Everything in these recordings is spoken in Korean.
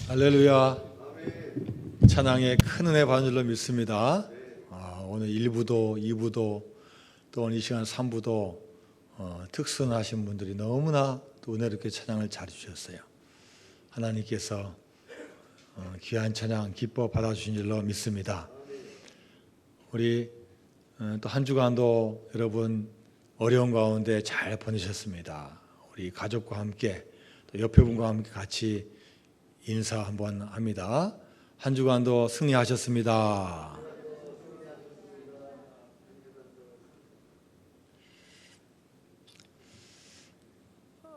할렐루야. 찬양의 큰 은혜 받은 줄로 믿습니다. 오늘 1부도 2부도 또 오늘 이 시간 3부도 특선하신 분들이 너무나 또 은혜롭게 찬양을 잘해주셨어요. 하나님께서 귀한 찬양 기뻐 받아주신 줄로 믿습니다. 우리 또 한 주간도 여러분 어려운 가운데 잘 보내셨습니다. 우리 가족과 함께 또 옆에 분과 함께 같이 인사 한번 합니다. 한 주간도 승리하셨습니다.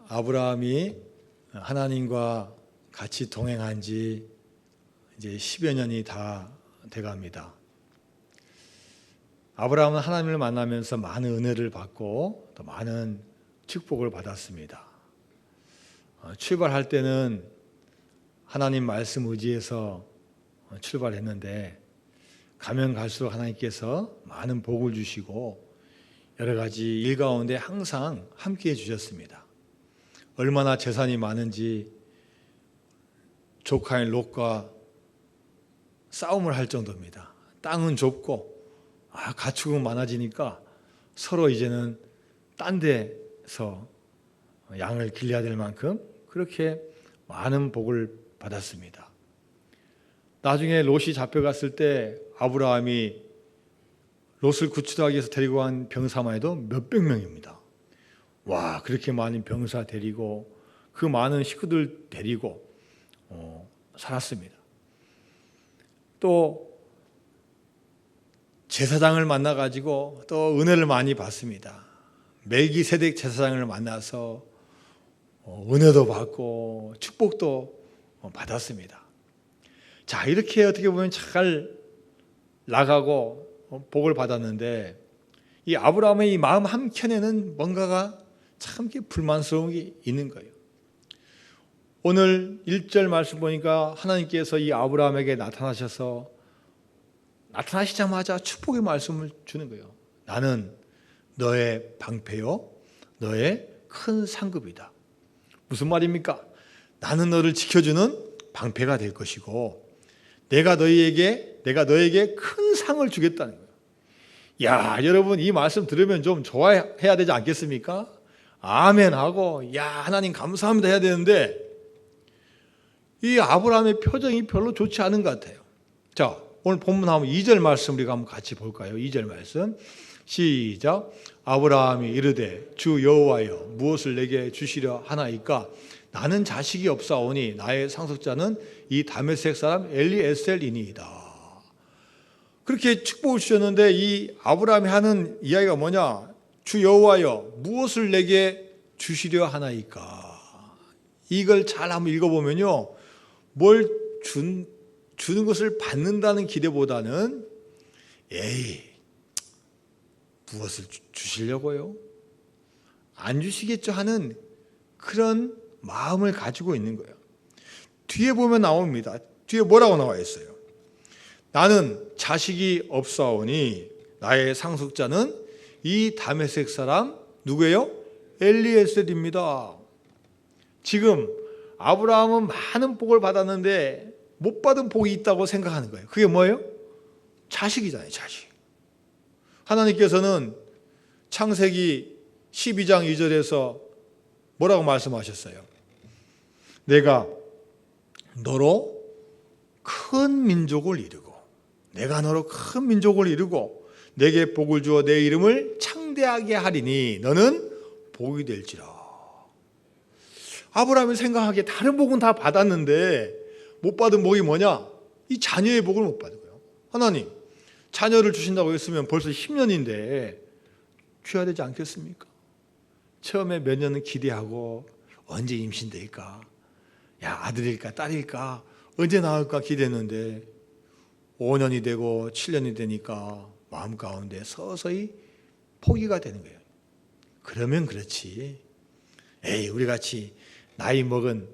아브라함이 하나님과 같이 동행한 지 이제 10여 년이 다 돼갑니다. 아브라함은 하나님을 만나면서 많은 은혜를 받고 또 많은 축복을 받았습니다. 출발할 때는 하나님 말씀 의지해서 출발했는데 가면 갈수록 하나님께서 많은 복을 주시고 여러 가지 일 가운데 항상 함께해 주셨습니다. 얼마나 재산이 많은지 조카인 롯과 싸움을 할 정도입니다. 땅은 좁고 가축은 많아지니까 서로 이제는 딴 데서 양을 길러야 될 만큼 그렇게 많은 복을 받았습니다. 나중에 롯이 잡혀갔을 때 아브라함이 롯을 구출하기 위해서 데리고 간 병사만 해도 몇백 명입니다. 와, 그렇게 많은 병사 데리고 그 많은 식구들 데리고 살았습니다. 또 제사장을 만나가지고 또 은혜를 많이 받습니다. 멜기세덱 제사장을 만나서 은혜도 받고 축복도 받았습니다. 자, 이렇게 어떻게 보면 잘 나가고 복을 받았는데 이 아브라함의 이 마음 한켠에는 뭔가가 참 불만스러운 게 있는 거예요. 오늘 1절 말씀 보니까 하나님께서 이 아브라함에게 나타나시자마자 축복의 말씀을 주는 거예요. 나는 너의 방패요, 너의 큰 상급이다. 무슨 말입니까? 나는 너를 지켜주는 방패가 될 것이고 내가 너에게 큰 상을 주겠다는 거예요. 야, 여러분 이 말씀 들으면 좀 좋아해야 되지 않겠습니까? 아멘 하고 야, 하나님 감사합니다 해야 되는데 이 아브라함의 표정이 별로 좋지 않은 것 같아요. 자, 오늘 본문 한번 2절 말씀 우리가 한번 같이 볼까요? 2절 말씀 시작. 아브라함이 이르되 주 여호와여 무엇을 내게 주시려 하나이까? 나는 자식이 없사오니 나의 상속자는 이 다메섹 사람 엘리에셀이니이다. 그렇게 축복을 주셨는데 이 아브라함이 하는 이야기가 뭐냐? 주 여호와여 무엇을 내게 주시려 하나이까? 이걸 잘 한번 읽어보면요, 뭘 주는 것을 받는다는 기대보다는 에이, 무엇을 주시려고요? 안 주시겠죠 하는 그런 마음을 가지고 있는 거예요. 뒤에 보면 나옵니다. 뒤에 뭐라고 나와 있어요? 나는 자식이 없사오니 나의 상속자는 이 다메섹 사람 누구예요? 엘리에셀입니다. 지금 아브라함은 많은 복을 받았는데 못 받은 복이 있다고 생각하는 거예요. 그게 뭐예요? 자식이잖아요, 자식. 하나님께서는 창세기 12장 2절에서 뭐라고 말씀하셨어요? 내가 너로 큰 민족을 이루고 내게 복을 주어 내 이름을 창대하게 하리니 너는 복이 될지라. 아브라함이 생각하기에 다른 복은 다 받았는데 못 받은 복이 뭐냐? 이 자녀의 복을 못 받은 거예요. 하나님, 자녀를 주신다고 했으면 벌써 10년인데 줘야 되지 않겠습니까? 처음에 몇 년은 기대하고 언제 임신될까? 야, 아들일까 딸일까? 언제 낳을까 기대했는데 5년이 되고 7년이 되니까 마음 가운데 서서히 포기가 되는 거예요. 그러면 그렇지. 에이, 우리같이 나이 먹은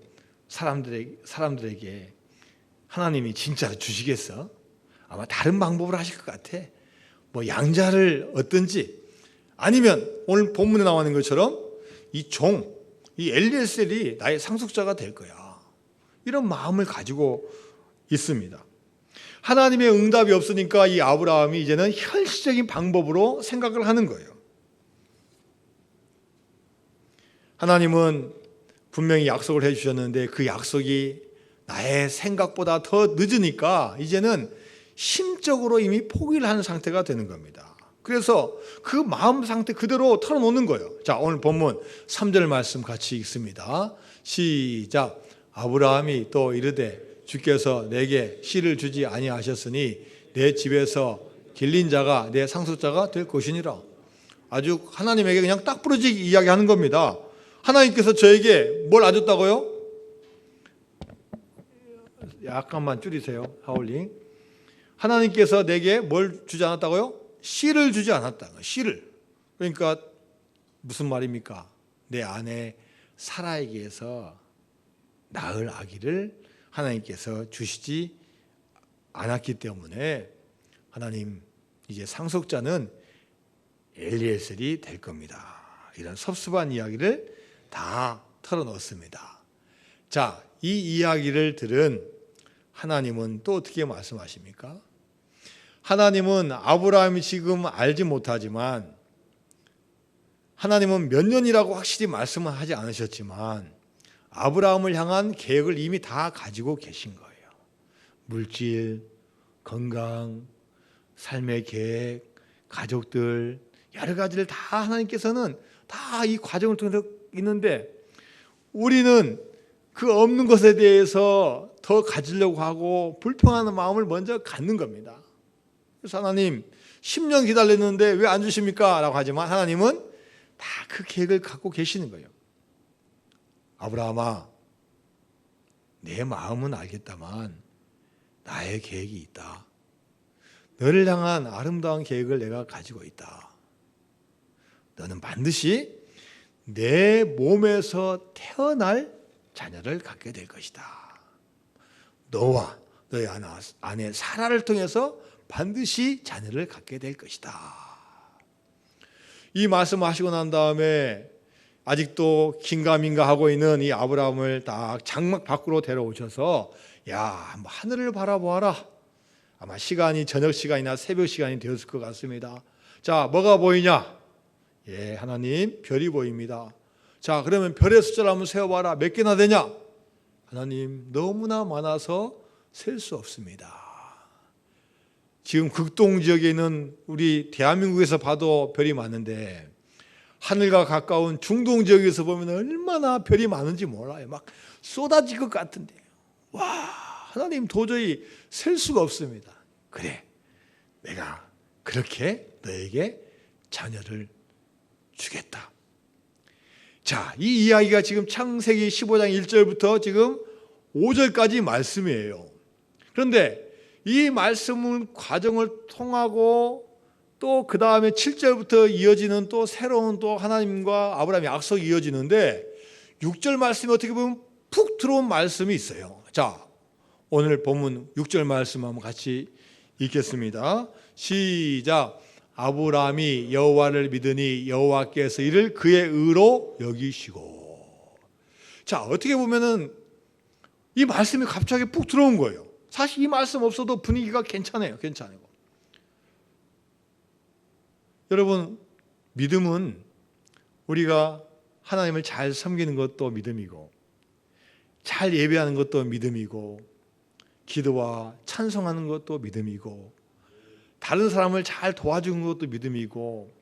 사람들에게 하나님이 진짜로 주시겠어? 아마 다른 방법으로 하실 것 같아. 뭐 양자를 얻든지 아니면 오늘 본문에 나오는 것처럼 이 엘리에셀이 나의 상속자가 될 거야. 이런 마음을 가지고 있습니다. 하나님의 응답이 없으니까 이 아브라함이 이제는 현실적인 방법으로 생각을 하는 거예요. 하나님은 분명히 약속을 해주셨는데 그 약속이 나의 생각보다 더 늦으니까 이제는 심적으로 이미 포기를 하는 상태가 되는 겁니다. 그래서 그 마음 상태 그대로 털어놓는 거예요. 자, 오늘 본문 3절 말씀 같이 읽습니다. 시작. 아브라함이 또 이르되 주께서 내게 씨를 주지 아니하셨으니 내 집에서 길린 자가 내 상속자가 될 것이니라. 아주 하나님에게 그냥 딱 부러지게 이야기하는 겁니다. 하나님께서 저에게 뭘 안 줬다고요? 약간만 줄이세요. 하울링. 하나님께서 내게 뭘 주지 않았다고요? 씨를 주지 않았다. 씨를. 그러니까 무슨 말입니까? 내 아내 사라에게서 낳을 아기를 하나님께서 주시지 않았기 때문에 하나님 이제 상속자는 엘리에셀이 될 겁니다. 이런 섭섭한 이야기를 다 털어놓습니다. 자, 이 이야기를 들은 하나님은 또 어떻게 말씀하십니까? 하나님은 아브라함이 지금 알지 못하지만 하나님은 몇 년이라고 확실히 말씀은 하지 않으셨지만 아브라함을 향한 계획을 이미 다 가지고 계신 거예요. 물질, 건강, 삶의 계획, 가족들 여러 가지를 다 하나님께서는 다 이 과정을 통해서 있는데 우리는 그 없는 것에 대해서 더 가지려고 하고 불평하는 마음을 먼저 갖는 겁니다. 그래서 하나님 10년 기다렸는데 왜 안 주십니까? 라고 하지만 하나님은 다 그 계획을 갖고 계시는 거예요. 아브라함아, 내 마음은 알겠다만 나의 계획이 있다. 너를 향한 아름다운 계획을 내가 가지고 있다. 너는 반드시 내 몸에서 태어날 자녀를 갖게 될 것이다. 너와 너의 아내 사라를 통해서 반드시 자녀를 갖게 될 것이다. 이 말씀을 하시고 난 다음에 아직도 긴가민가 하고 있는 이 아브라함을 딱 장막 밖으로 데려오셔서 야, 한번 하늘을 바라보아라. 아마 시간이 저녁 시간이나 새벽 시간이 되었을 것 같습니다. 자, 뭐가 보이냐? 예, 하나님, 별이 보입니다. 자, 그러면 별의 숫자를 한번 세어봐라. 몇 개나 되냐? 하나님, 너무나 많아서 셀 수 없습니다. 지금 극동 지역에 있는 우리 대한민국에서 봐도 별이 많은데 하늘과 가까운 중동 지역에서 보면 얼마나 별이 많은지 몰라요. 막 쏟아질 것 같은데 와, 하나님 도저히 셀 수가 없습니다. 그래, 내가 그렇게 너에게 자녀를 주겠다. 자, 이 이야기가 지금 창세기 15장 1절부터 지금 5절까지 말씀이에요. 그런데 이 말씀은 과정을 통하고 또 그 다음에 7절부터 이어지는 또 새로운 또 하나님과 아브라함의 약속이 이어지는데 6절 말씀이 어떻게 보면 푹 들어온 말씀이 있어요. 자, 오늘 본문 6절 말씀 한번 같이 읽겠습니다. 시작. 아브라함이 여호와를 믿으니 여호와께서 이를 그의 의로 여기시고. 자, 어떻게 보면은 이 말씀이 갑자기 푹 들어온 거예요. 사실 이 말씀 없어도 분위기가 괜찮아요. 여러분, 믿음은 우리가 하나님을 잘 섬기는 것도 믿음이고 잘 예배하는 것도 믿음이고 기도와 찬송하는 것도 믿음이고 다른 사람을 잘 도와주는 것도 믿음이고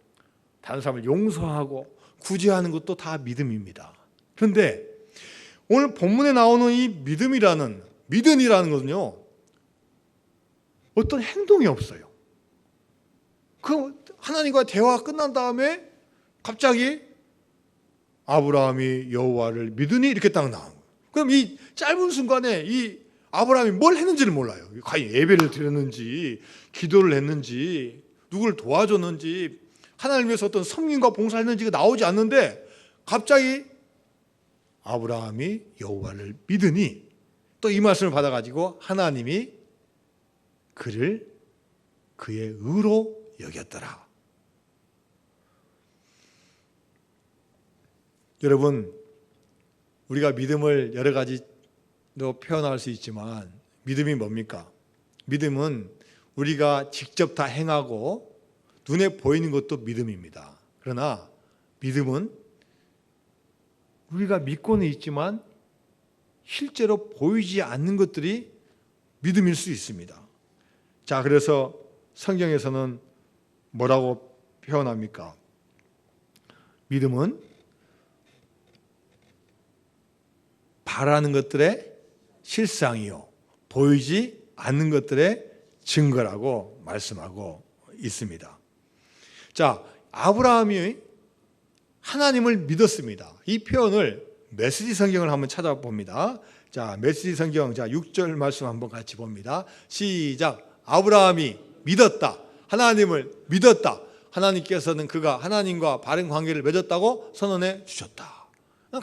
다른 사람을 용서하고 구제하는 것도 다 믿음입니다. 그런데 오늘 본문에 나오는 이 믿음이라는 것은요, 어떤 행동이 없어요. 그 하나님과 대화가 끝난 다음에 갑자기 아브라함이 여호와를 믿으니 이렇게 딱 나온 거예요. 그럼 이 짧은 순간에 이 아브라함이 뭘 했는지를 몰라요. 과연 예배를 드렸는지, 기도를 했는지, 누구를 도와줬는지, 하나님을 위해서 어떤 섬김과 봉사를 했는지가 나오지 않는데 갑자기 아브라함이 여호와를 믿으니 또 이 말씀을 받아가지고 하나님이 그를 그의 의로 여겼더라. 여러분, 우리가 믿음을 여러 가지 표현할 수 있지만 믿음이 뭡니까? 믿음은 우리가 직접 다 행하고 눈에 보이는 것도 믿음입니다. 그러나 믿음은 우리가 믿고는 있지만 실제로 보이지 않는 것들이 믿음일 수 있습니다. 자, 그래서 성경에서는 뭐라고 표현합니까? 믿음은 바라는 것들의 실상이요 보이지 않는 것들의 증거라고 말씀하고 있습니다. 자, 아브라함이 하나님을 믿었습니다. 이 표현을 메시지 성경을 한번 찾아봅니다. 자, 메시지 성경 6절 말씀 한번 같이 봅니다. 시작. 아브라함이 믿었다. 하나님을 믿었다. 하나님께서는 그가 하나님과 바른 관계를 맺었다고 선언해 주셨다.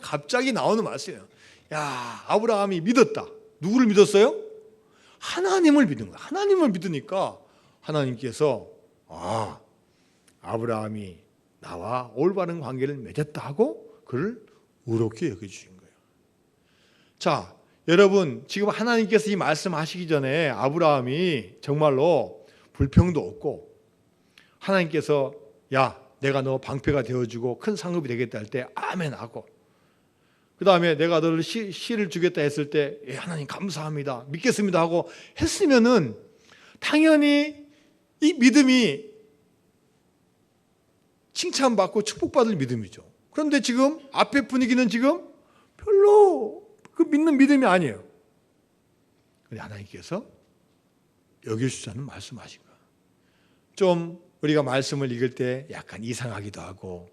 갑자기 나오는 말씀이에요. 야, 아브라함이 믿었다. 누구를 믿었어요? 하나님을 믿은 거야. 하나님을 믿으니까 하나님께서 아브라함이 나와 올바른 관계를 맺었다 하고 그를 의롭게 여겨주신 거예요. 자, 여러분 지금 하나님께서 이 말씀하시기 전에 아브라함이 정말로 불평도 없고 하나님께서 야, 내가 너 방패가 되어주고 큰 상급이 되겠다 할 때 아멘 하고, 그 다음에 내가 너를 씨를 주겠다 했을 때 하나님 감사합니다 믿겠습니다 하고 했으면은 당연히 이 믿음이 칭찬받고 축복받을 믿음이죠. 그런데 지금 앞에 분위기는 지금 별로 그 믿는 믿음이 아니에요. 그런데 하나님께서 여겨주자는 말씀하신 거예요. 좀 우리가 말씀을 읽을 때 약간 이상하기도 하고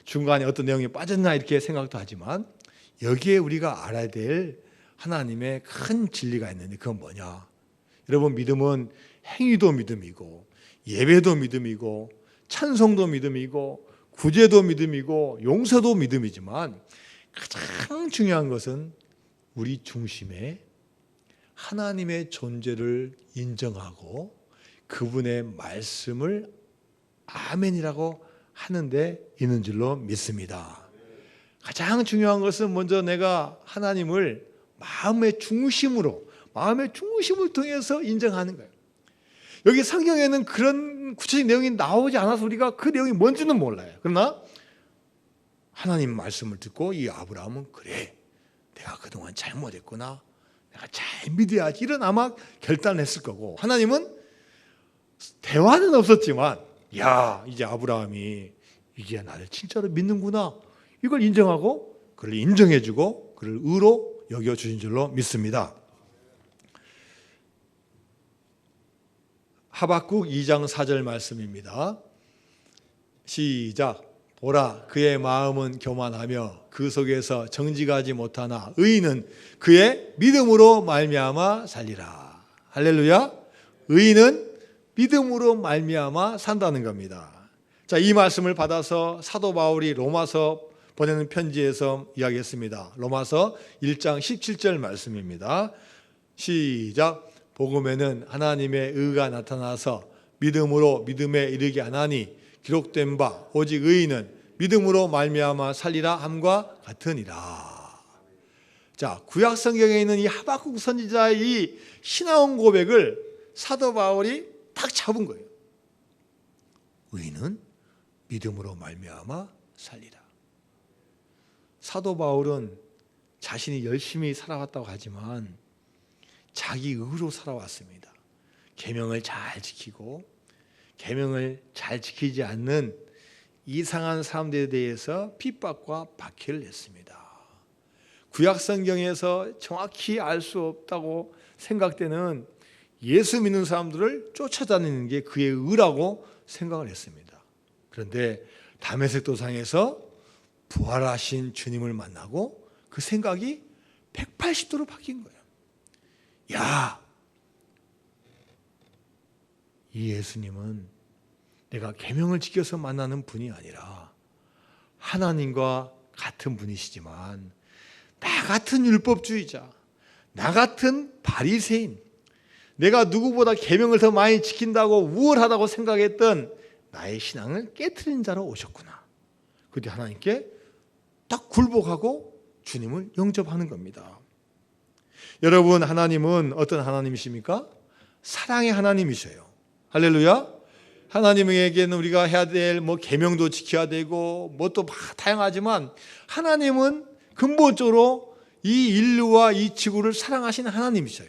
중간에 어떤 내용이 빠졌나 이렇게 생각도 하지만 여기에 우리가 알아야 될 하나님의 큰 진리가 있는데 그건 뭐냐? 여러분, 믿음은 행위도 믿음이고 예배도 믿음이고 찬송도 믿음이고 구제도 믿음이고 용서도 믿음이지만 가장 중요한 것은 우리 중심에 하나님의 존재를 인정하고 그분의 말씀을 아멘이라고 하는데 있는 줄로 믿습니다. 가장 중요한 것은 먼저 내가 하나님을 마음의 중심을 통해서 인정하는 거예요. 여기 성경에는 그런 구체적인 내용이 나오지 않아서 우리가 그 내용이 뭔지는 몰라요. 그러나 하나님 말씀을 듣고 이 아브라함은 그래, 내가 그동안 잘못했구나, 내가 잘 믿어야지, 이런 아마 결단을 했을 거고, 하나님은 대화는 없었지만 야, 이제 아브라함이 이제 나를 진짜로 믿는구나, 이걸 인정하고 그를 인정해주고 그를 의로 여겨주신 줄로 믿습니다. 하박국 2장 4절 말씀입니다. 시작. 보라, 그의 마음은 교만하며 그 속에서 정직하지 못하나 의인은 그의 믿음으로 말미암아 살리라. 할렐루야. 의인은 믿음으로 말미암아 산다는 겁니다. 자, 이 말씀을 받아서 사도 바울이 로마서 보내는 편지에서 이야기했습니다. 로마서 1장 17절 말씀입니다. 시작. 복음에는 하나님의 의가 나타나서 믿음으로 믿음에 이르게 하나니 기록된 바 오직 의인은 믿음으로 말미암아 살리라 함과 같으니라. 자, 구약 성경에 있는 이 하박국 선지자의 이 신앙 고백을 사도 바울이 딱 잡은 거예요. 의인은 믿음으로 말미암아 살리라. 사도 바울은 자신이 열심히 살아왔다고 하지만 자기 의로 살아왔습니다. 계명을 잘 지키고 계명을 잘 지키지 않는 이상한 사람들에 대해서 핍박과 박해를 했습니다. 구약 성경에서 정확히 알 수 없다고 생각되는 예수 믿는 사람들을 쫓아다니는 게 그의 의라고 생각을 했습니다. 그런데 다메섹 도상에서 부활하신 주님을 만나고 그 생각이 180도로 바뀐 거예요. 야, 이 예수님은 내가 계명을 지켜서 만나는 분이 아니라 하나님과 같은 분이시지만 나 같은 율법주의자, 나 같은 바리새인, 내가 누구보다 계명을 더 많이 지킨다고 우월하다고 생각했던 나의 신앙을 깨트린 자로 오셨구나. 그때 하나님께 딱 굴복하고 주님을 영접하는 겁니다. 여러분, 하나님은 어떤 하나님이십니까? 사랑의 하나님이셔요. 할렐루야. 하나님에게는 우리가 해야 될 계명도 지켜야 되고 또 다양하지만 하나님은 근본적으로 이 인류와 이 지구를 사랑하시는 하나님이셔요.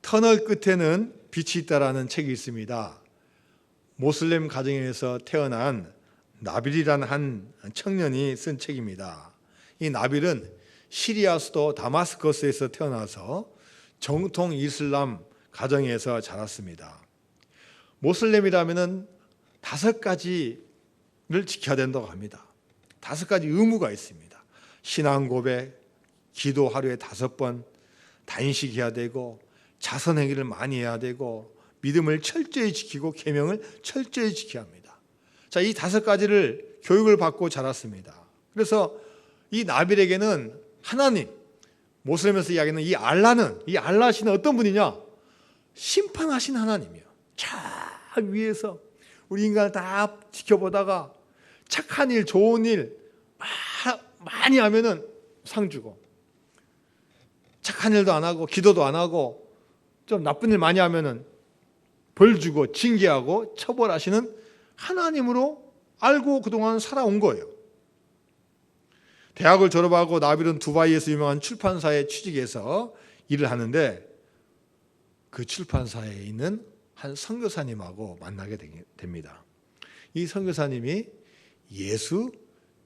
터널 끝에는 빛이 있다라는 책이 있습니다. 모슬렘 가정에서 태어난 나빌이라는 한 청년이 쓴 책입니다. 이 나빌은 시리아 수도 다마스커스에서 태어나서 정통 이슬람 가정에서 자랐습니다. 모슬렘이라면 5가지를 지켜야 된다고 합니다. 5가지 의무가 있습니다. 신앙 고백, 기도 하루에 5번, 단식해야 되고 자선행위를 많이 해야 되고 믿음을 철저히 지키고 계명을 철저히 지켜야 합니다. 자, 이 5가지를 교육을 받고 자랐습니다. 그래서 이 나빌에게는 하나님, 모슬렘에서 이야기하는 이 알라시는 어떤 분이냐? 심판하신 하나님이에요. 저 위에서 우리 인간을 다 지켜보다가 착한 일, 좋은 일 많이 하면은 상 주고, 착한 일도 안 하고 기도도 안 하고 좀 나쁜 일 많이 하면은 벌 주고 징계하고 처벌하시는 하나님으로 알고 그동안 살아온 거예요. 대학을 졸업하고 나빌은 두바이에서 유명한 출판사에 취직해서 일을 하는데 그 출판사에 있는 한 선교사님하고 만나게 됩니다. 이 선교사님이 예수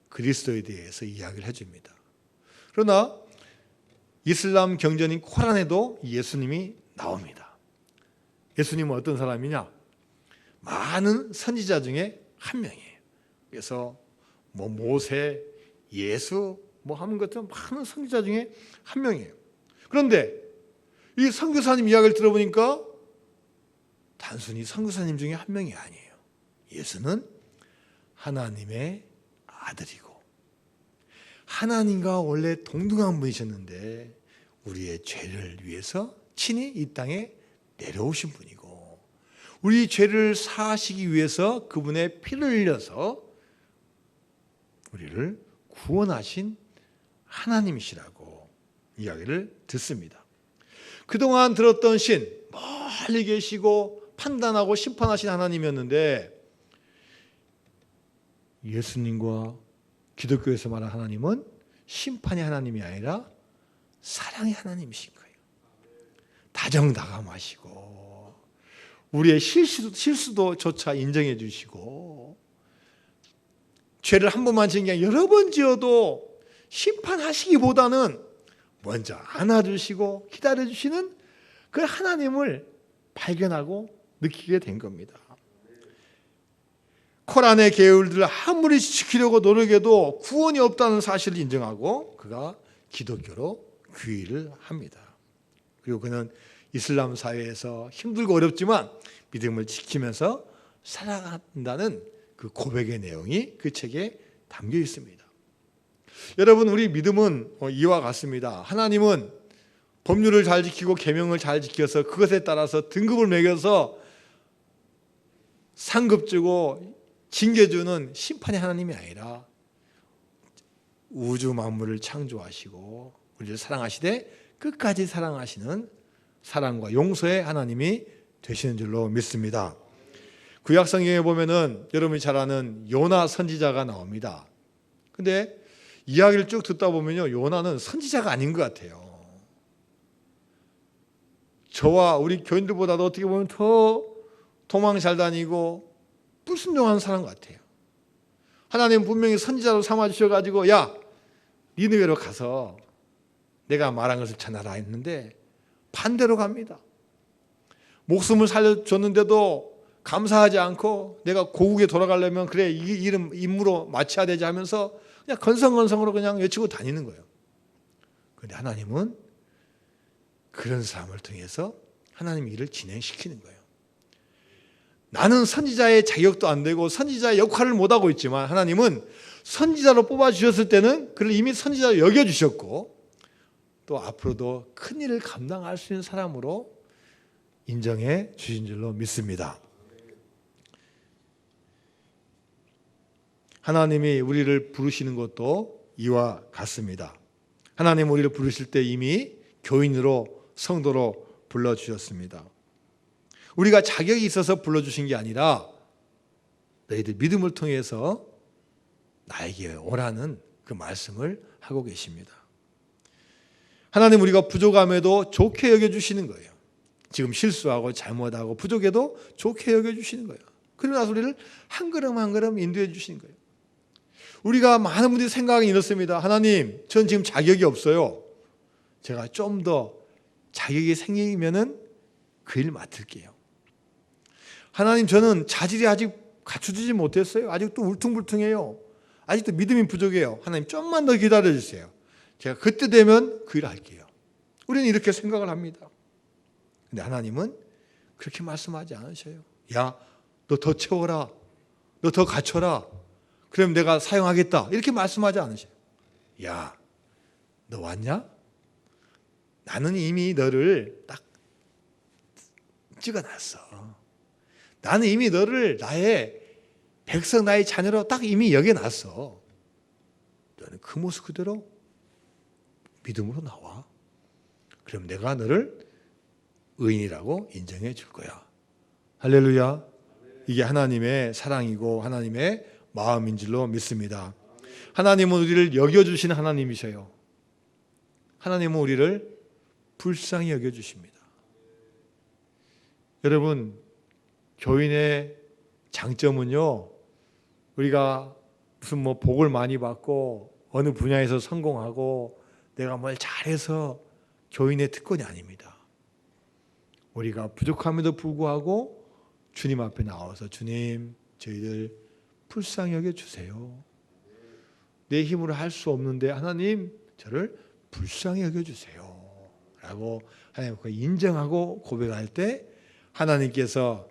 그리스도에 대해서 이야기를 해줍니다. 그러나 이슬람 경전인 코란에도 예수님이 나옵니다. 예수님은 어떤 사람이냐? 많은 선지자 중에 한 명이에요. 그래서 모세, 예수 하는 것처럼 많은 선지자 중에 한 명이에요. 그런데 이 선교사님 이야기를 들어보니까 단순히 선교사님 중에 한 명이 아니에요. 예수는 하나님의 아들이고 하나님과 원래 동등한 분이셨는데 우리의 죄를 위해서 친히 이 땅에 내려오신 분이고 우리 죄를 사하시기 위해서 그분의 피를 흘려서 우리를 구원하신 하나님이시라고 이야기를 듣습니다. 그동안 들었던 신, 멀리 계시고 판단하고 심판하신 하나님이었는데 예수님과 기독교에서 말하는 하나님은 심판의 하나님이 아니라 사랑의 하나님이신 거예요. 다정다감하시고 우리의 실수도조차 인정해 주시고 죄를 한 번만 지은 게 아니라 여러 번 지어도 심판하시기보다는 먼저 안아주시고 기다려주시는 그 하나님을 발견하고 느끼게 된 겁니다. 코란의 계율들을 아무리 지키려고 노력해도 구원이 없다는 사실을 인정하고 그가 기독교로 귀의를 합니다. 그리고 그는 이슬람 사회에서 힘들고 어렵지만 믿음을 지키면서 살아간다는 그 고백의 내용이 그 책에 담겨 있습니다. 여러분, 우리 믿음은 이와 같습니다. 하나님은 법률을 잘 지키고 계명을 잘 지켜서 그것에 따라서 등급을 매겨서 상급 주고 징계 주는 심판의 하나님이 아니라 우주 만물을 창조하시고 우리를 사랑하시되 끝까지 사랑하시는 사랑과 용서의 하나님이 되시는 줄로 믿습니다. 구약 성경에 보면은 여러분이 잘 아는 요나 선지자가 나옵니다. 근데 이야기를 쭉 듣다 보면요, 요나는 선지자가 아닌 것 같아요. 저와 우리 교인들보다도 어떻게 보면 더 도망 잘 다니고 불순종한 사람 같아요. 하나님 분명히 선지자로 삼아주셔가지고 야, 니느웨로 가서 내가 말한 것을 전하라 했는데 반대로 갑니다. 목숨을 살려줬는데도 감사하지 않고 내가 고국에 돌아가려면 그래 이 이름 임무로 마쳐야 되지 하면서 그냥 건성건성으로 그냥 외치고 다니는 거예요. 그런데 하나님은 그런 사람을 통해서 하나님 일을 진행시키는 거예요. 나는 선지자의 자격도 안 되고 선지자의 역할을 못하고 있지만 하나님은 선지자로 뽑아주셨을 때는 그를 이미 선지자로 여겨주셨고 또 앞으로도 큰 일을 감당할 수 있는 사람으로 인정해 주신 줄로 믿습니다. 하나님이 우리를 부르시는 것도 이와 같습니다. 하나님 우리를 부르실 때 이미 교인으로 성도로 불러주셨습니다. 우리가 자격이 있어서 불러주신 게 아니라 너희들 믿음을 통해서 나에게 오라는 그 말씀을 하고 계십니다. 하나님 우리가 부족함에도 좋게 여겨주시는 거예요. 지금 실수하고 잘못하고 부족해도 좋게 여겨주시는 거예요. 그러고 나서 우리를 한 걸음 한 걸음 인도해 주시는 거예요. 우리가 많은 분들이 생각이 이렇습니다. 하나님, 전 지금 자격이 없어요. 제가 좀 더 자격이 생기면은 그 일 맡을게요. 하나님, 저는 자질이 아직 갖추지 못했어요. 아직도 울퉁불퉁해요. 아직도 믿음이 부족해요. 하나님, 좀만 더 기다려 주세요. 제가 그때 되면 그 일 할게요. 우리는 이렇게 생각을 합니다. 근데 하나님은 그렇게 말씀하지 않으셔요. 야, 너 더 채워라. 너 더 갖춰라. 그럼 내가 사용하겠다. 이렇게 말씀하지 않으셔요. 야, 너 왔냐? 나는 이미 너를 딱 찍어놨어. 나는 이미 너를 나의 백성, 나의 자녀로 딱 이미 여겨놨어. 너는 그 모습 그대로 믿음으로 나와. 그럼 내가 너를 의인이라고 인정해 줄 거야. 할렐루야. 이게 하나님의 사랑이고 하나님의 마음인 줄로 믿습니다. 하나님은 우리를 여겨주시는 하나님이셔요. 하나님은 우리를 불쌍히 여겨주십니다. 여러분, 교인의 장점은요, 우리가 무슨 복을 많이 받고 어느 분야에서 성공하고 내가 뭘 잘해서 교인의 특권이 아닙니다. 우리가 부족함에도 불구하고 주님 앞에 나와서 주님, 저희들 불쌍히 여겨주세요. 내 힘으로 할 수 없는데 하나님, 저를 불쌍히 여겨주세요. 라고 하나님께 인정하고 고백할 때 하나님께서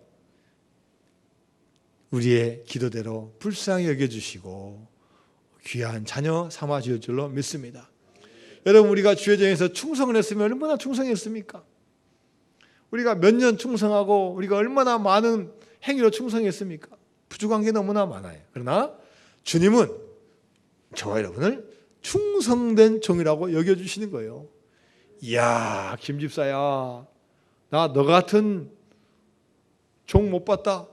우리의 기도대로 불쌍히 여겨주시고 귀한 자녀 삼아 주실 줄로 믿습니다. 여러분, 우리가 주여정에서 충성을 했으면 얼마나 충성했습니까? 우리가 몇 년 충성하고 우리가 얼마나 많은 행위로 충성했습니까? 부족한 게 너무나 많아요. 그러나 주님은 저와 여러분을 충성된 종이라고 여겨주시는 거예요. 이야, 김 집사야, 나 너 같은 종 못 봤다.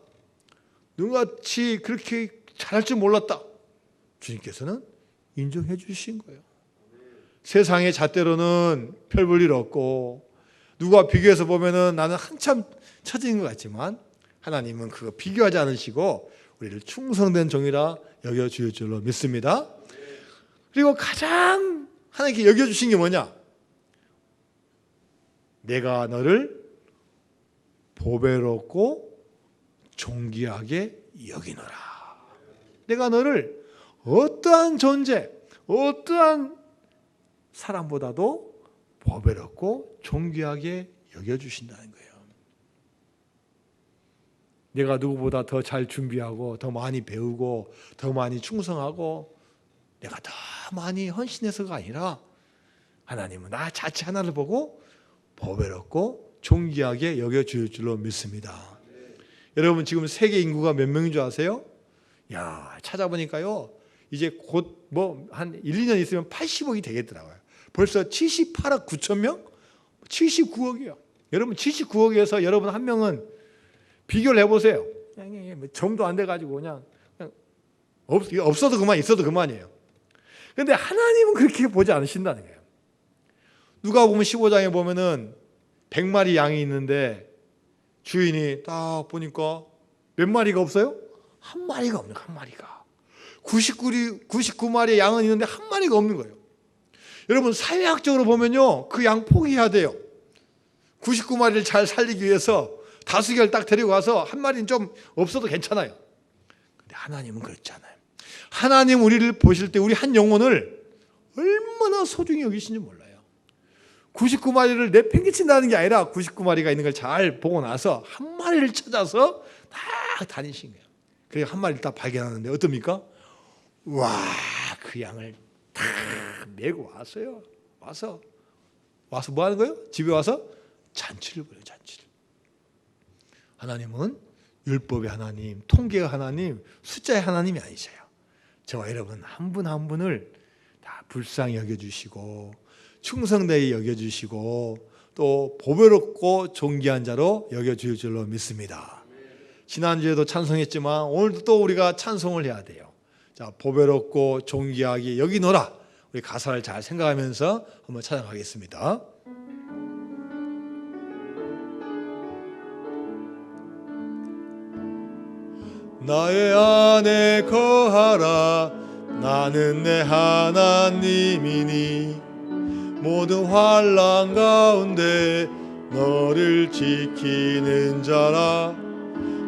너같이 그렇게 잘할 줄 몰랐다. 주님께서는 인정해 주신 거예요. 세상의 잣대로는 별 볼 일 없고 누가 비교해서 보면은 나는 한참 처진 것 같지만 하나님은 그거 비교하지 않으시고 우리를 충성된 종이라 여겨주실 줄로 믿습니다. 그리고 가장 하나님께 여겨주신 게 뭐냐? 내가 너를 보배롭고 존귀하게 여기노라. 내가 너를 어떠한 존재, 어떠한 사람보다도 보배롭고 존귀하게 여겨주신다는 거예요. 내가 누구보다 더 잘 준비하고 더 많이 배우고 더 많이 충성하고 내가 더 많이 헌신해서가 아니라 하나님은 나 자체 하나를 보고 보배롭고 존귀하게 여겨줄 줄로 믿습니다. 여러분, 지금 세계 인구가 몇 명인 줄 아세요? 야, 찾아보니까요, 이제 곧 한 1, 2년 있으면 80억이 되겠더라고요. 벌써 78억 9천 명? 79억이요. 여러분, 79억에서 여러분 한 명은 비교를 해보세요. 그냥 점도 안 돼가지고 그냥 없어도 그만, 있어도 그만이에요. 그런데 하나님은 그렇게 보지 않으신다는 거예요. 누가 보면 15장에 보면은 100마리 양이 있는데 주인이 딱 보니까 몇 마리가 없어요? 한 마리가 없는 거예요. 한 마리가. 99마리의 양은 있는데 한 마리가 없는 거예요. 여러분, 사회학적으로 보면요, 그 양 포기해야 돼요. 99마리를 잘 살리기 위해서 다수결 딱 데리고 가서 한 마리는 좀 없어도 괜찮아요. 근데 하나님은 그렇지 않아요. 하나님 우리를 보실 때 우리 한 영혼을 얼마나 소중히 여기시는지 몰라요. 99마리를 내팽개친다는 게 아니라 99마리가 있는 걸 잘 보고 나서 한 마리를 찾아서 딱 다니신 거예요. 그래서 한 마리를 딱 발견하는데 어떻습니까? 와, 그 양을 다 메고 왔어요. 와서 뭐 하는 거예요? 집에 와서 잔치를 벌여요. 잔치를. 하나님은 율법의 하나님, 통계의 하나님, 숫자의 하나님이 아니셔요. 저와 여러분 한 분 한 분을 다 불쌍히 여겨주시고 충성되게 여겨주시고 또 보배롭고 존귀한 자로 여겨줄 줄로 믿습니다. 지난주에도 찬송했지만 오늘도 또 우리가 찬송을 해야 돼요. 자, 보배롭고 존귀하게 여기노라. 우리 가사를 잘 생각하면서 한번 찬양하겠습니다. 나의 안에 거하라. 나는 내 하나님이니 모든 환난 가운데 너를 지키는 자라.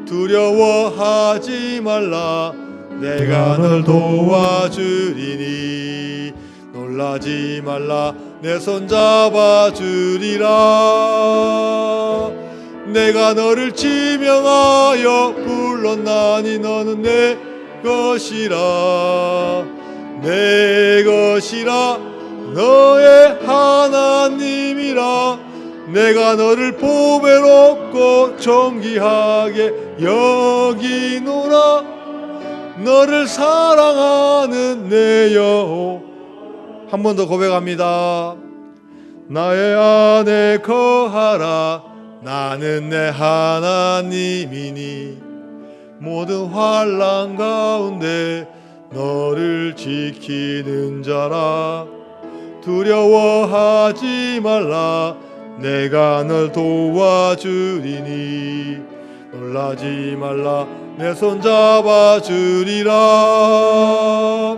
두려워하지 말라. 내가 널 도와주리니 놀라지 말라. 내 손 잡아주리라. 내가 너를 지명하여 불렀나니 너는 내 것이라. 내 것이라. 너의 하나님이라. 내가 너를 보배롭고 존귀하게 여기노라. 너를 사랑하는 내 여호와. 한 번 더 고백합니다. 나의 안에 거하라. 나는 내 하나님이니 모든 환난 가운데 너를 지키는 자라. 두려워하지 말라. 내가 널 도와주리니 놀라지 말라. 내 손 잡아주리라.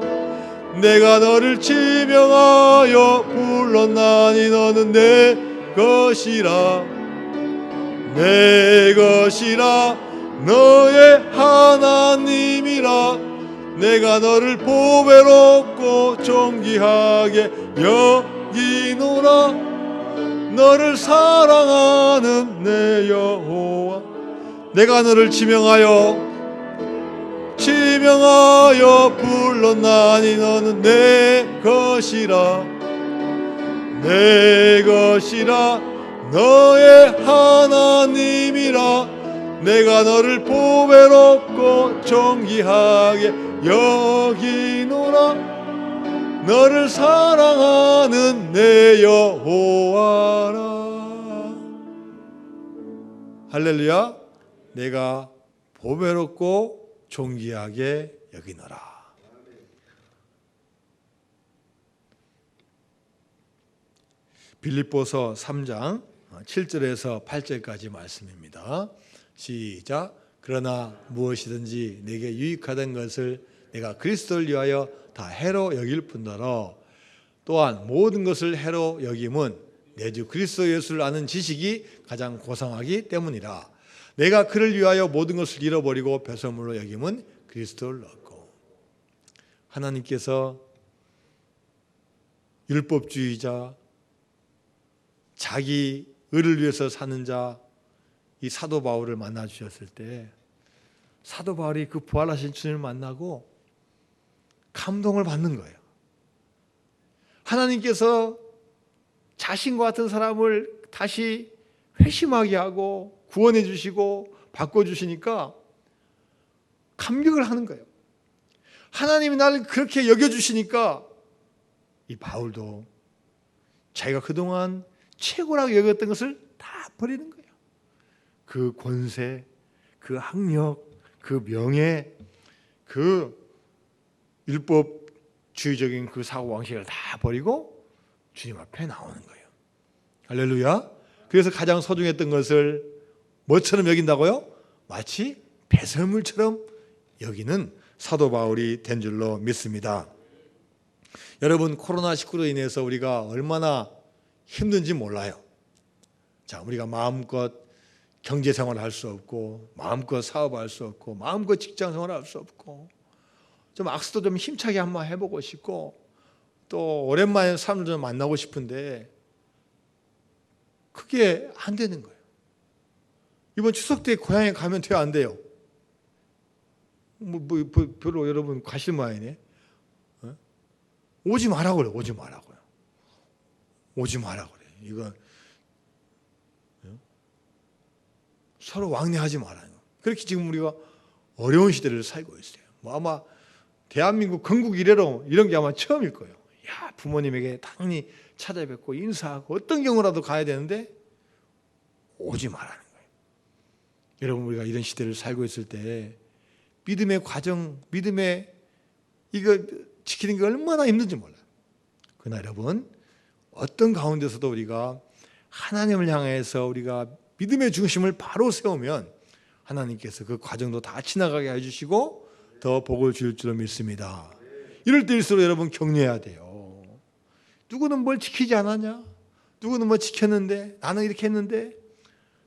내가 너를 지명하여 불렀나니 너는 내 것이라. 내 것이라. 너의 하나님이라. 내가 너를 보배롭고 존귀하게 여기노라. 너를 사랑하는 내 여호와. 내가 너를 지명하여 불렀나니 너는 내 것이라. 내 것이라. 너의 하나님이라. 내가 너를 보배롭고 존귀하게 여기노라. 너를 사랑하는 내 여호와라. 할렐루야. 내가 보배롭고 존귀하게 여기노라. 빌립보서 3장 7절에서 8절까지 말씀입니다. 시작. 그러나 무엇이든지 내게 유익하던 것을 내가 그리스도를 위하여 다 해로 여길 뿐더러 또한 모든 것을 해로 여김은 내 주 그리스도 예수를 아는 지식이 가장 고상하기 때문이라. 내가 그를 위하여 모든 것을 잃어버리고 배설물로 여김은 그리스도를 얻고. 하나님께서 율법주의자, 자기 의를 위해서 사는 자, 이 사도 바울을 만나 주셨을 때 사도 바울이 그 부활하신 주님을 만나고 감동을 받는 거예요. 하나님께서 자신과 같은 사람을 다시 회심하게 하고 구원해 주시고 바꿔주시니까 감격을 하는 거예요. 하나님이 나를 그렇게 여겨주시니까 이 바울도 자기가 그동안 최고라고 여겼던 것을 다 버리는 거예요. 그 권세, 그 학력, 그 명예, 그 율법주의적인 그 사고방식을 다 버리고 주님 앞에 나오는 거예요. 할렐루야. 그래서 가장 소중했던 것을 뭐처럼 여긴다고요? 마치 배설물처럼 여기는 사도 바울이 된 줄로 믿습니다. 여러분, 코로나19로 인해서 우리가 얼마나 힘든지 몰라요. 자, 우리가 마음껏 경제생활을 할 수 없고 마음껏 사업할 수 없고 마음껏 직장생활을 할 수 없고 좀 악수도 좀 힘차게 한번 해보고 싶고 또 오랜만에 사람들 좀 만나고 싶은데 그게 안 되는 거예요. 이번 추석 때 고향에 가면 돼요, 안 돼요? 별로 여러분 가실 모양이네. 오지 말라고 그래요. 오지 말라고요. 오지 말라고 그래요. 이건 서로 왕래하지 말아요. 그렇게 지금 우리가 어려운 시대를 살고 있어요. 뭐 아마 대한민국 건국 이래로 이런 게 아마 처음일 거예요. 야, 부모님에게 당연히 찾아뵙고 인사하고 어떤 경우라도 가야 되는데 오지 말라는 거예요. 여러분, 우리가 이런 시대를 살고 있을 때 믿음의 과정, 믿음의 이거 지키는 게 얼마나 힘든지 몰라요. 그러나 여러분, 어떤 가운데서도 우리가 하나님을 향해서 우리가 믿음의 중심을 바로 세우면 하나님께서 그 과정도 다 지나가게 해주시고 더 복을 주실 줄로 믿습니다. 이럴 때일수록 여러분 격려해야 돼요. 누구는 뭘 지키지 않았냐? 누구는 뭐 지켰는데 나는 이렇게 했는데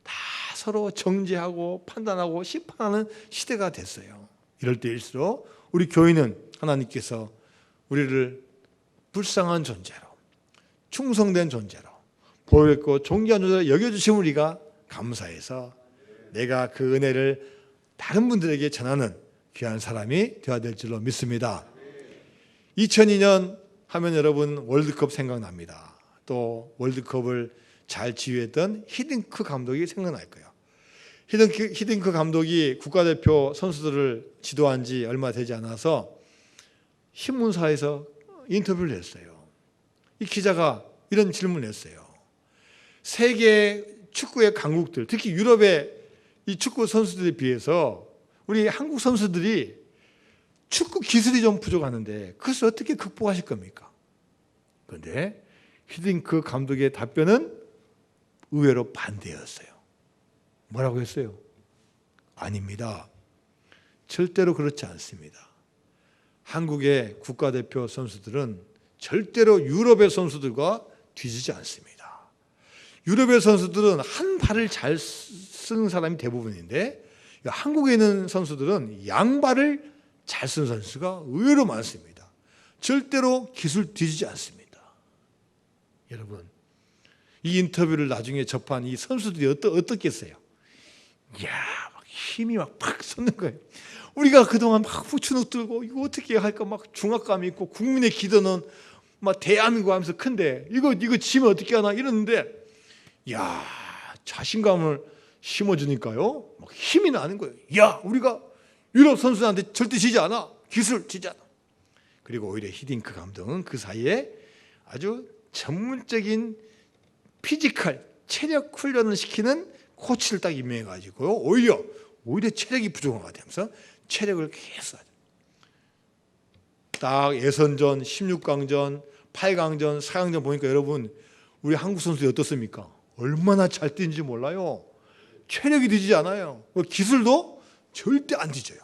다 서로 정죄하고 판단하고 심판하는 시대가 됐어요. 이럴 때일수록 우리 교인은 하나님께서 우리를 불쌍한 존재로, 충성된 존재로, 보였고 존귀한 존재로 여겨주신 우리가 감사해서 내가 그 은혜를 다른 분들에게 전하는 귀한 사람이 되어야 될 줄로 믿습니다. 2002년 하면 여러분 월드컵 생각납니다. 또 월드컵을 잘 지휘했던 히딩크 감독이 생각날 거예요. 히딩크 감독이 국가대표 선수들을 지도한 지 얼마 되지 않아서 신문사에서 인터뷰를 했어요. 이 기자가 이런 질문을 했어요. 세계 축구의 강국들, 특히 유럽의 이 축구 선수들에 비해서 우리 한국 선수들이 축구 기술이 좀 부족하는데 그것을 어떻게 극복하실 겁니까? 그런데 히딩크 감독의 답변은 의외로 반대였어요. 뭐라고 했어요? 아닙니다. 절대로 그렇지 않습니다. 한국의 국가대표 선수들은 절대로 유럽의 선수들과 뒤지지 않습니다. 유럽의 선수들은 한 발을 잘 쓰는 사람이 대부분인데 한국에 있는 선수들은 양발을 잘 쓰는 선수가 의외로 많습니다. 절대로 기술 뒤지지 않습니다. 여러분, 이 인터뷰를 나중에 접한 이 선수들이 어떻겠어요? 이야, 막 힘이 막 팍 솟는 거예요. 우리가 그동안 막 후추nước 들고 이거 어떻게 할까 막 중압감이 있고 국민의 기도는 막 대한민국 하면서 큰데 이거 지면 어떻게 하나 이러는데 야, 자신감을 심어주니까요 막 힘이 나는 거예요. 야, 우리가 유럽 선수한테 절대 지지 않아. 기술 지지 않아. 그리고 오히려 히딩크 감독은 그 사이에 아주 전문적인 피지컬, 체력 훈련을 시키는 코치를 딱 임명해가지고 오히려 체력이 부족한 것 같아서 체력을 계속 딱 예선전, 16강전, 8강전, 4강전 보니까 여러분 우리 한국 선수들이 어떻습니까? 얼마나 잘 뛰는지 몰라요. 체력이 뒤지지 않아요. 기술도 절대 안 뒤져요.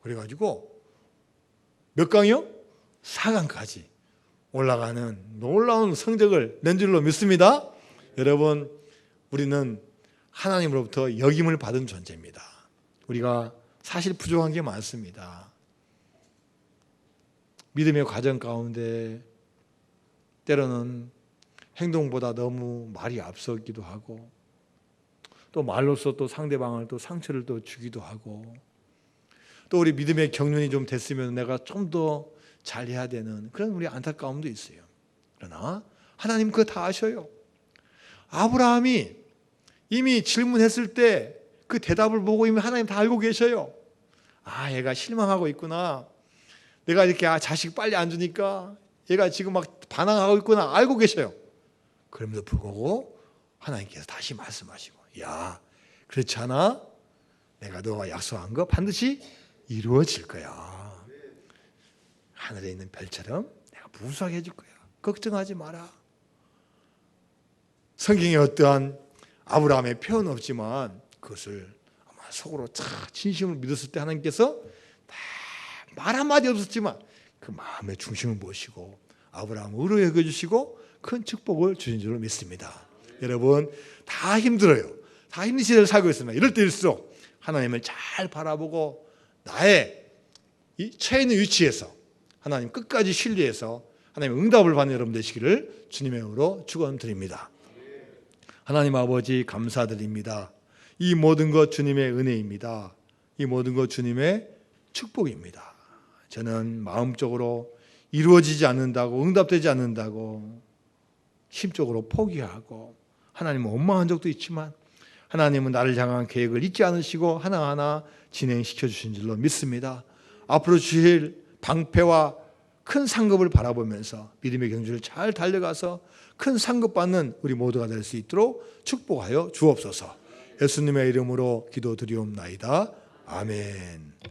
그래가지고 몇 강이요? 4강까지 올라가는 놀라운 성적을 낸 줄로 믿습니다. 여러분, 우리는 하나님으로부터 역임을 받은 존재입니다. 우리가 사실 부족한 게 많습니다. 믿음의 과정 가운데 때로는 행동보다 너무 말이 앞서기도 하고 또 말로써 또 상대방을 또 상처를 또 주기도 하고 또 우리 믿음의 경륜이 좀 됐으면 내가 좀 더 잘해야 되는 그런 우리 안타까움도 있어요. 그러나 하나님 그거 다 아셔요. 아브라함이 이미 질문했을 때 그 대답을 보고 이미 하나님 다 알고 계셔요. 아, 얘가 실망하고 있구나. 내가 이렇게 자식 빨리 안 주니까 얘가 지금 막 반항하고 있구나. 알고 계셔요. 그럼에도 불구하고 하나님께서 다시 말씀하시고, 야, 그렇지 않아? 내가 너가 약속한 거 반드시 이루어질 거야. 하늘에 있는 별처럼 내가 무수하게 해줄 거야. 걱정하지 마라. 성경에 어떠한 아브라함의 표현 없지만 그것을 아마 속으로 진심으로 믿었을 때 하나님께서 다 말 한마디 없었지만 그 마음의 중심을 보시고 아브라함을 의로 여겨주시고 큰 축복을 주신 줄로 믿습니다. 여러분, 다 힘들어요. 다 힘든 시대를 살고 있습니다. 이럴 때일수록 하나님을 잘 바라보고 나의 이 처해 있는 위치에서 하나님 끝까지 신뢰해서 하나님 응답을 받는 여러분 되시기를 주님의 이름으로 축원드립니다. 하나님 아버지 감사드립니다. 이 모든 것 주님의 은혜입니다. 이 모든 것 주님의 축복입니다. 저는 마음적으로 이루어지지 않는다고 응답되지 않는다고 심적으로 포기하고 하나님은 원망한 적도 있지만 하나님은 나를 향한 계획을 잊지 않으시고 하나하나 진행시켜 주신 줄로 믿습니다. 앞으로 주실 방패와 큰 상급을 바라보면서 믿음의 경주를 잘 달려가서 큰 상급 받는 우리 모두가 될 수 있도록 축복하여 주옵소서. 예수님의 이름으로 기도드리옵나이다. 아멘.